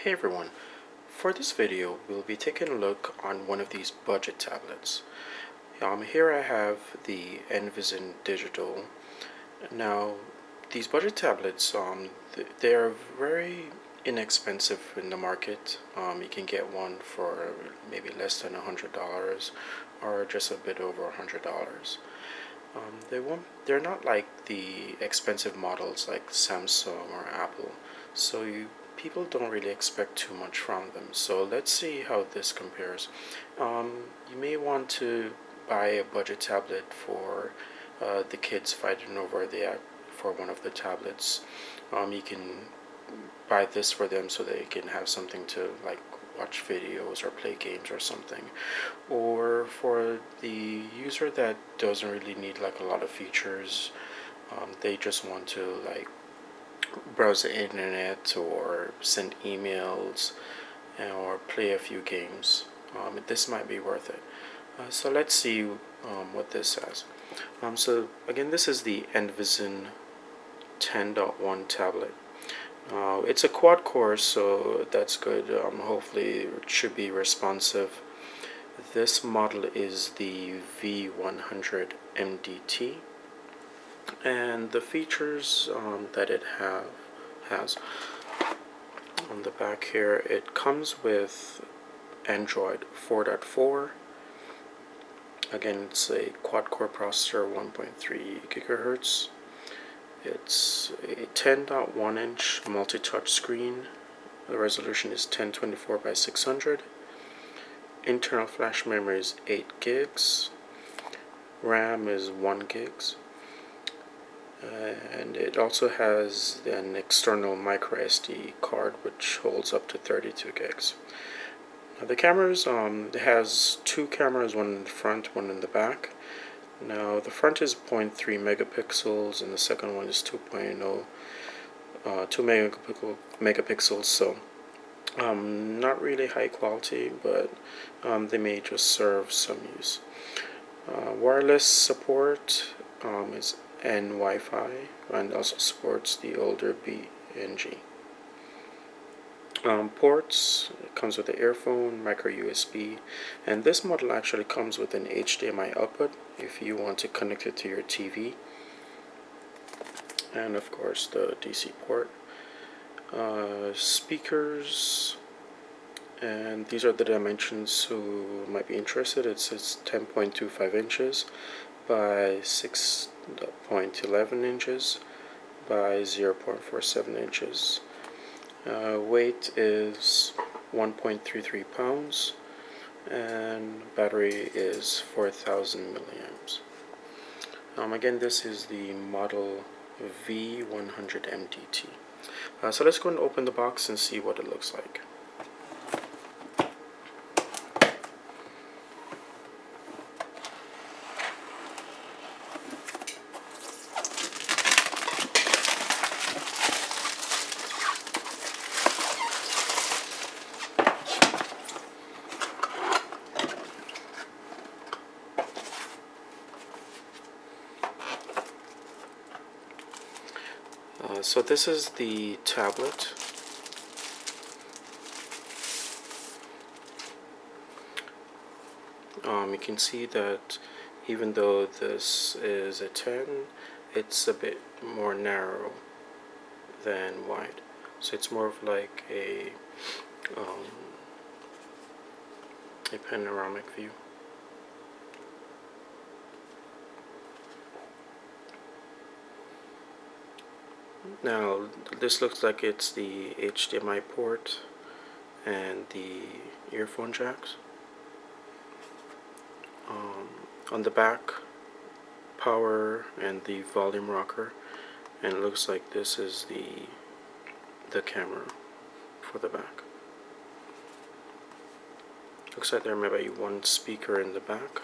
Hey everyone, for this video we'll be taking a look on one of these budget tablets. Here I have the Envizen Digital. Now these budget tablets, they're very inexpensive in the market. You can get one for maybe less than $100 or just a bit over $100. They're not like the expensive models like Samsung or Apple, so people don't really expect too much from them. So let's see how this compares. You may want to buy a budget tablet for the kids fighting over for one of the tablets. You can buy this for them so they can have something to like watch videos or play games or something. Or for the user that doesn't really need like a lot of features, they just want to like browse the internet or send emails or play a few games. This might be worth it. So let's see what this says. So again, this is the Envizen 10.1 tablet. It's a quad core, so that's good. Hopefully it should be responsive. This model is the V100MD T, and the features that it has on the back here, it comes with Android 4.4. Again, it's a quad core processor, 1.3 gigahertz. It's a 10.1 inch multi-touch screen. The resolution is 1024 by 600. Internal flash memory is 8 gigs. RAM is 1 gigs. And it also has an external MicroSD card which holds up to 32 gigs. Now the cameras, it has two cameras, one in the front, one in the back. Now the front is 0.3 megapixels and the second one is 2.0, 2 megapixels, so not really high quality, but they may just serve some use. Wireless support is N Wi-Fi and also supports the older B and G. Ports, it comes with the Earphone, micro USB, and this model actually comes with an HDMI output if you want to connect it to your TV, and of course the DC port. Speakers, and these are the dimensions who might be interested. It's 10.25 inches by 6.11 inches by 0.47 inches. Weight is 1.33 pounds, and battery is 4,000 milliamps. Again, this is the model V100MDT. So let's go and open the box and see what it looks like. So this is the tablet. You can see that even though this is a 10, it's a bit more narrow than wide. So it's more of like a panoramic view. Now this looks like it's the HDMI port and the earphone jacks. On the back, power and the volume rocker, and it looks like this is the camera for the back. Looks like there may be one speaker in the back.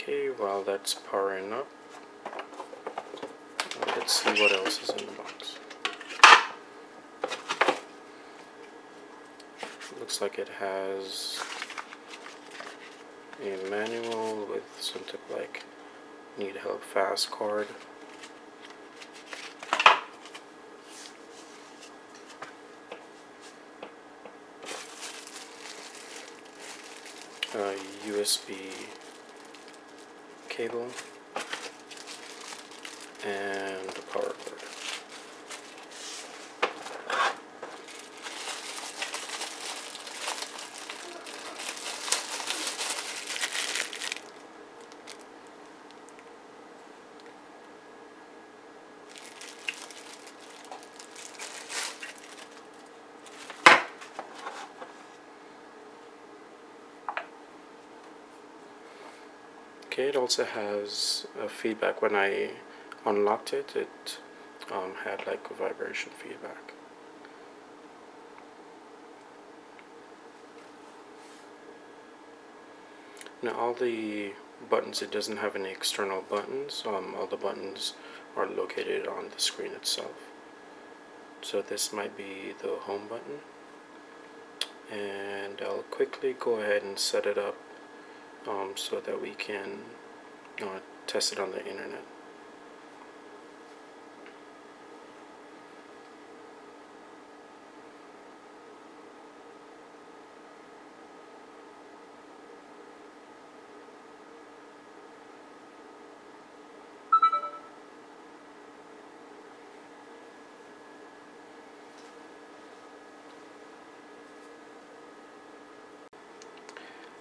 Okay, while that's powering up, let's see what else is in the box. Looks like it has a manual with some type of like need help fast card. USB cable and a power cord. Okay, it also has a feedback. When I unlocked it, it had like a vibration feedback. Now all the buttons, it doesn't have any external buttons. All the buttons are located on the screen itself. So this might be the home button. And I'll quickly go ahead and set it up so that we can test it on the internet.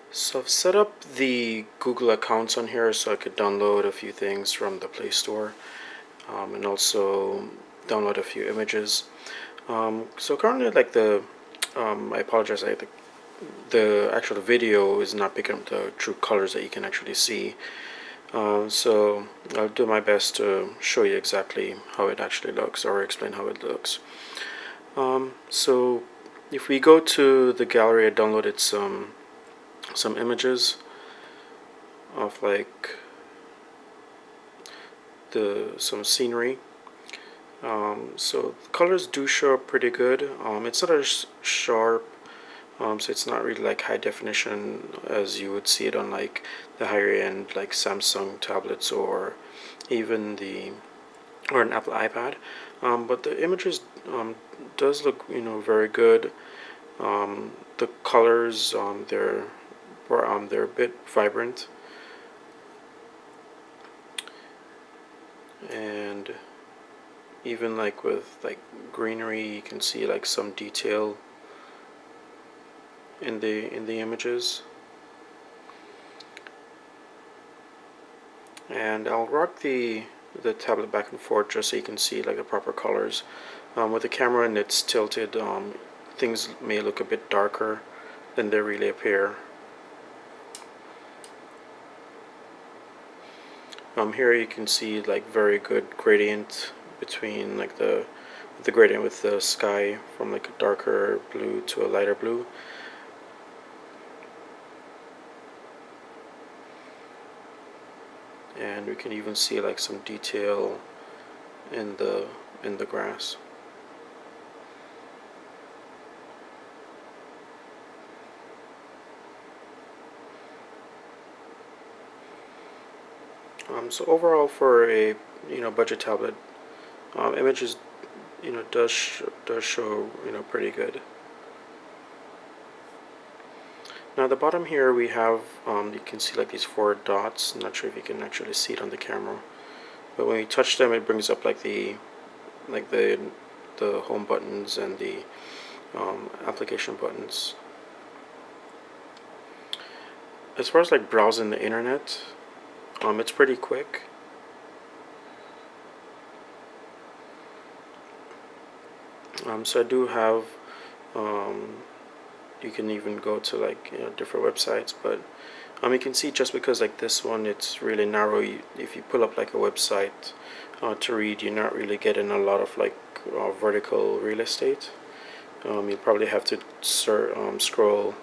So I've set up the Google accounts on here so I could download a few things from the Play Store and also download a few images. So currently, like I apologize, the actual video is not picking up the true colors that you can actually see. So I'll do my best to show you exactly how it actually looks, or explain how it looks. So if we go to the gallery, I downloaded some images of like some scenery. So the colors do show up pretty good. It's not as sharp, so it's not really like high definition as you would see it on like the higher end like Samsung tablets or even an Apple iPad. But the images does look very good. The colors they're a bit vibrant, and even like with like greenery, you can see like some detail in the images. And I'll rock the tablet back and forth just so you can see like the proper colors. With the camera and it's tilted, things may look a bit darker than they really appear. Here you can see like very good gradient between like the gradient with the sky from like a darker blue to a lighter blue. And we can even see like some detail in the grass. So overall, for a budget tablet, images does show pretty good. Now at the bottom here we have you can see like these 4 dots. I'm not sure if you can actually see it on the camera, but when you touch them, it brings up like the home buttons and the application buttons. As far as like browsing the internet, it's pretty quick. So I do have you can even go to like different websites, but you can see just because like this one it's really narrow, if you pull up like a website to read, you're not really getting a lot of like vertical real estate. You probably have to scroll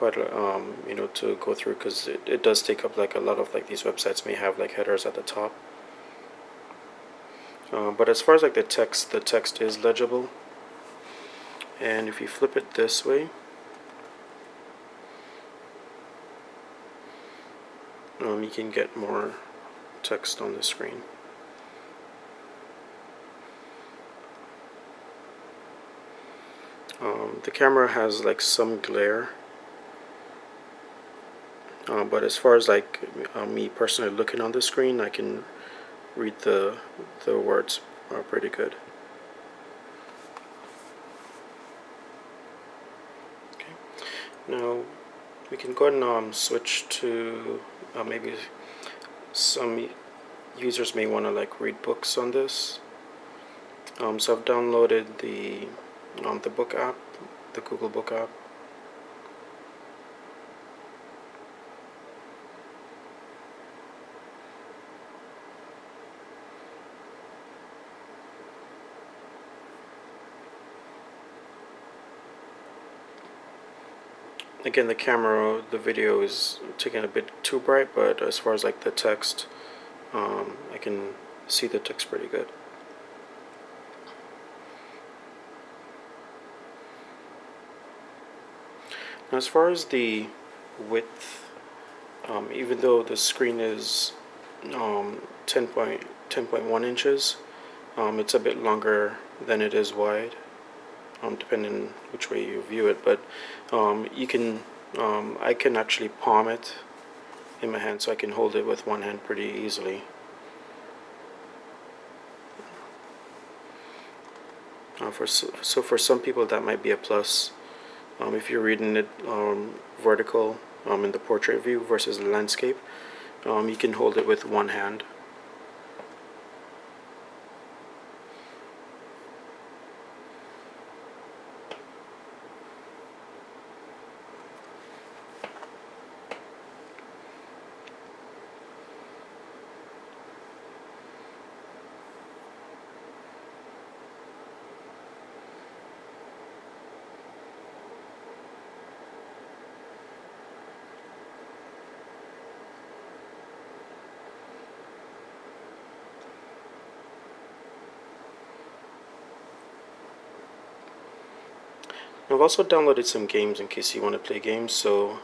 quite to go through, because it does take up like a lot of, like, these websites may have like headers at the top. But as far as like the text is legible, and if you flip it this way, you can get more text on the screen. The camera has like some glare, but as far as like me personally looking on the screen, I can read the words pretty good. Okay. Now we can go ahead and switch to maybe some users may want to like read books on this. So I've downloaded the book app, the Google Book app. Again, the camera, the video is taking a bit too bright, but as far as like the text, I can see the text pretty good. Now, as far as the width, even though the screen is 10.1 inches, it's a bit longer than it is wide, depending which way you view it. But you can, I can actually palm it in my hand, so I can hold it with one hand pretty easily. So for some people that might be a plus. If you're reading it vertical in the portrait view versus the landscape, you can hold it with one hand. I've also downloaded some games in case you want to play games. So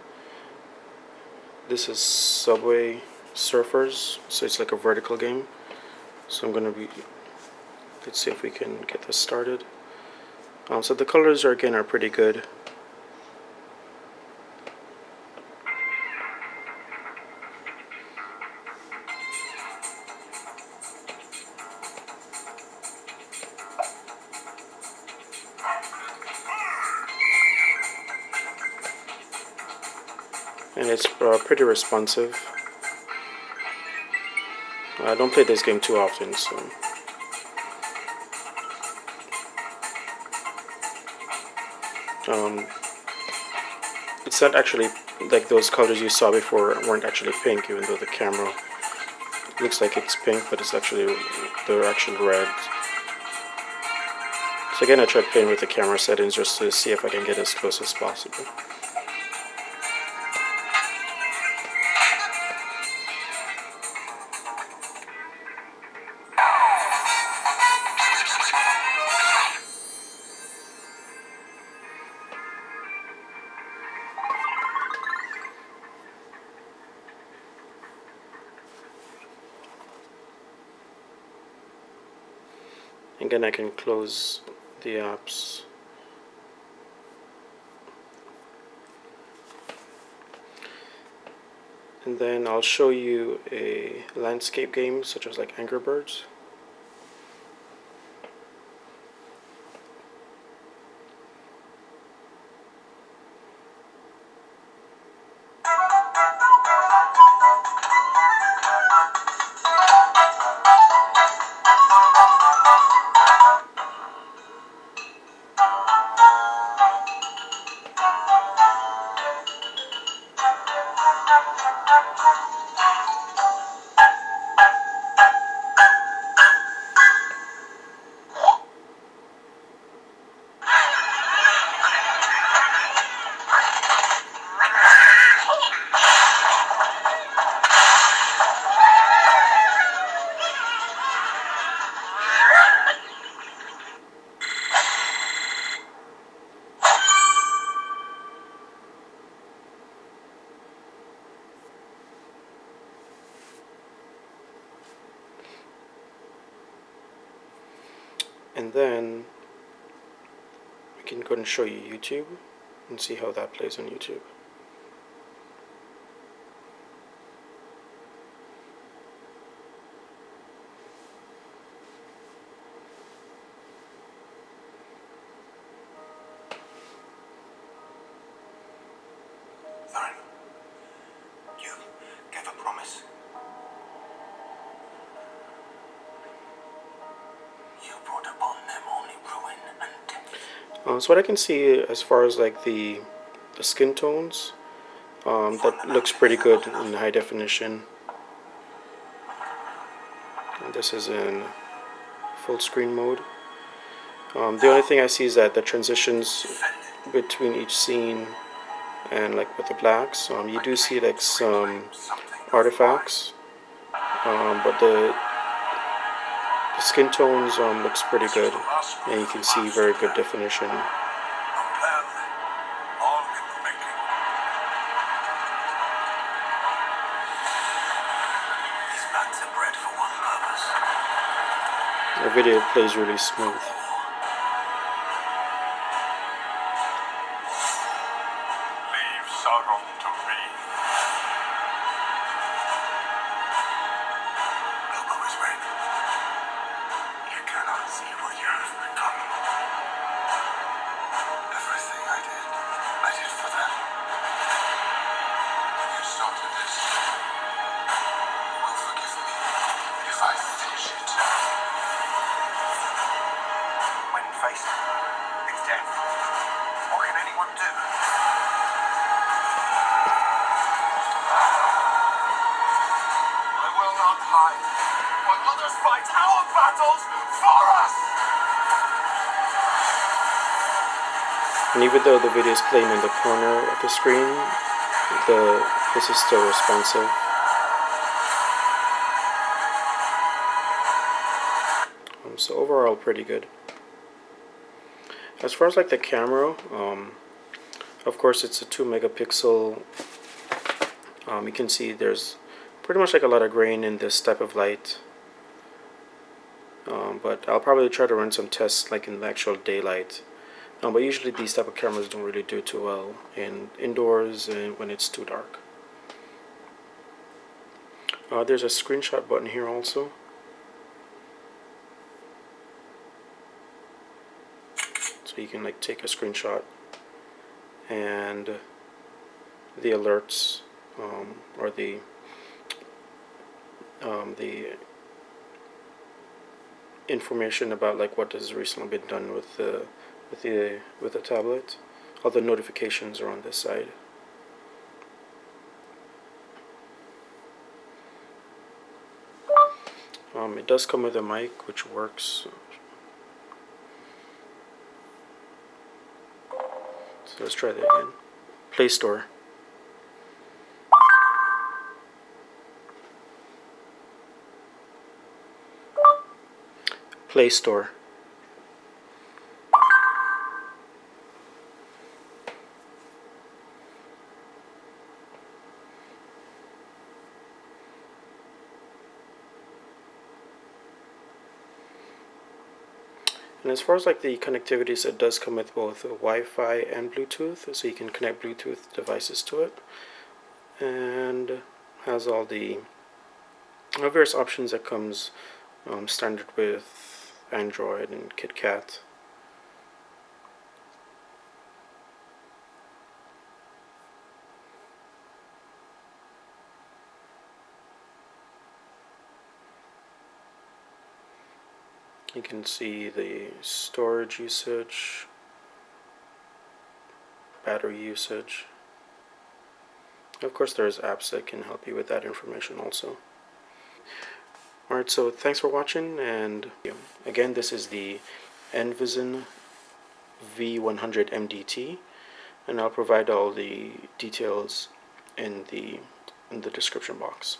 this is Subway Surfers, so it's like a vertical game. So I'm gonna be, let's see if we can get this started. So the colors are pretty good. And it's pretty responsive. I don't play this game too often, so it's not actually like those colors you saw before weren't actually pink, even though the camera looks like it's pink, but it's actually, they're actually red. So again, I tried playing with the camera settings just to see if I can get as close as possible. Again, I can close the apps. And then I'll show you a landscape game such as like Angry Birds. and then we can go and show you YouTube and see how that plays on YouTube. You gave a promise. You brought upon them only ruin and death. So what I can see as far as like the skin tones, that looks pretty good in high definition. And this is in full screen mode. The only thing I see is that the transitions between each scene and like with the blacks, you do see like some artifacts, but the skin tones looks pretty good, and you can see very good definition. The video plays really smooth. Leave sorrow to me. Bilbo is right. You cannot see what you have become. Everything I did for them. You started this. You will forgive me if I finish it. When faced with death, what can anyone do? I will not hide while others fight our battles for us! And even though the video is playing in the corner of the screen, this is still responsive. So overall, pretty good. As far as like the camera, of course it's a 2 megapixel. You can see there's pretty much like a lot of grain in this type of light. But I'll probably try to run some tests like in the actual daylight. But usually these type of cameras don't really do too well in indoors and when it's too dark. There's a screenshot button here also. So you can like take a screenshot, and the alerts or the information about like what has recently been done with the tablet. All the notifications are on this side. It does come with a mic which works. So let's try that again. Play Store. Play Store. And as far as like the connectivity, so it does come with both Wi-Fi and Bluetooth, so you can connect Bluetooth devices to it, and has all the various options that comes standard with Android and KitKat. You can see the storage usage, battery usage. Of course, there's apps that can help you with that information also. Alright, so thanks for watching, and again, this is the Envizen V100MD T, and I'll provide all the details in the description box.